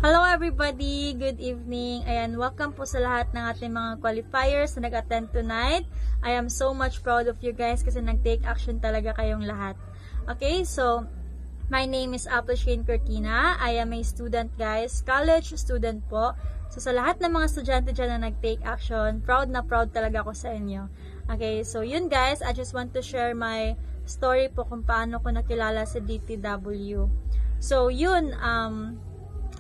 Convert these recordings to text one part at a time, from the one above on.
Hello everybody! Good evening! Ayan, welcome po sa lahat ng ating mga qualifiers na nag-attend tonight. I am so much proud of you guys kasi nag-take action talaga kayong lahat. Okay, so my name is Apple Shane Cortina. I am a student guys, college student po. So sa lahat ng mga estudyante dyan na nag-take action, proud na proud talaga ako sa inyo. Okay, so yun guys, I just want to share my story po kung paano ko nakilala si DTW. So yun,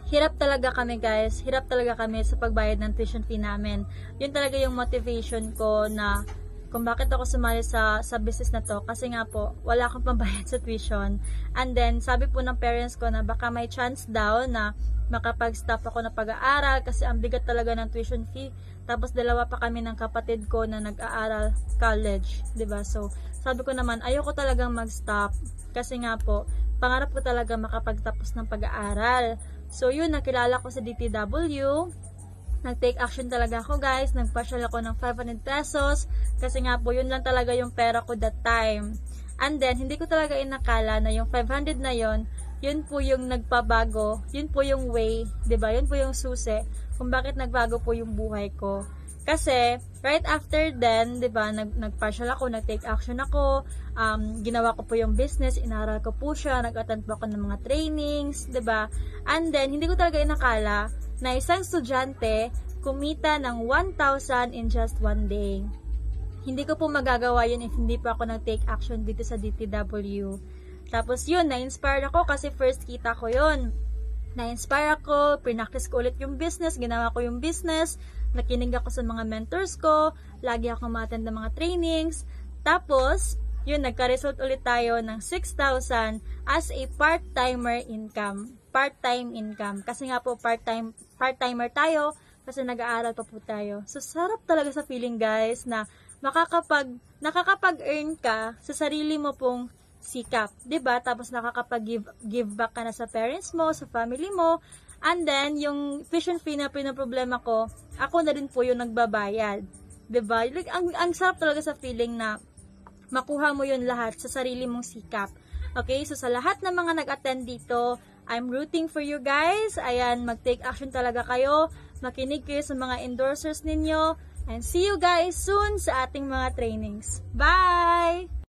hirap talaga kami guys, hirap talaga kami sa pagbayad ng tuition fee namin. Yun talaga yung motivation ko na kung bakit ako sumali sa business na to, kasi nga po, wala akong pambayad sa tuition. And then, sabi po ng parents ko na baka may chance daw na makapag-stop ako na pag-aaral kasi ang bigat talaga ng tuition fee. Tapos dalawa pa kami ng kapatid ko na nag-aaral college, 'di ba? So, sabi ko naman, ayoko talagang mag-stop kasi nga po, pangarap ko talaga makapagtapos ng pag-aaral. So, yun, nakilala ko sa DTW. Nag-take action talaga ako, guys. Nagpasyal ako ng 500 pesos. Kasi nga po, yun lang talaga yung pera ko that time. And then, hindi ko talaga inakala na yung 500 na yun po yung nagpabago. Yun po yung way, 'di ba? Yun po yung susi kung bakit nagbago po yung buhay ko. Kasi, right after then, 'di ba, nag-partial ako, nag-take action ako, ginawa ko po yung business, inaral ko po siya, nag-attend po ako ng mga trainings, 'di ba? And then, hindi ko talaga inakala na isang estudyante kumita ng 1,000 in just one day. Hindi ko po magagawa yun if hindi po ako nag-take action dito sa DTW. Tapos yun, na-inspire ako kasi first kita ko yun. Na-inspire ako, pinaktis ko ulit yung business, ginawa ko yung business, nakinig ako sa mga mentors ko, lagi ako ma-attend ng mga trainings. Tapos, yun, nagka-result ulit tayo ng 6,000 as a part-timer income. Part-time income. Kasi nga po, part-timer tayo kasi nag-aaral pa po tayo. So, sarap talaga sa feeling guys na nakakapag-earn ka sa sarili mo pong sikap, 'di ba? Tapos nakakapag-give back ka na sa parents mo, sa family mo. And then yung tuition fee na pinoproblema ko, ako na din po yung nagbabayad. 'Di ba? Like, ang sarap talaga sa feeling na makuha mo yun lahat sa sarili mong sikap. Okay? So sa lahat ng mga nag-attend dito, I'm rooting for you guys. Ayan, mag-take action talaga kayo. Makinig kayo sa mga endorsers ninyo. And see you guys soon sa ating mga trainings. Bye!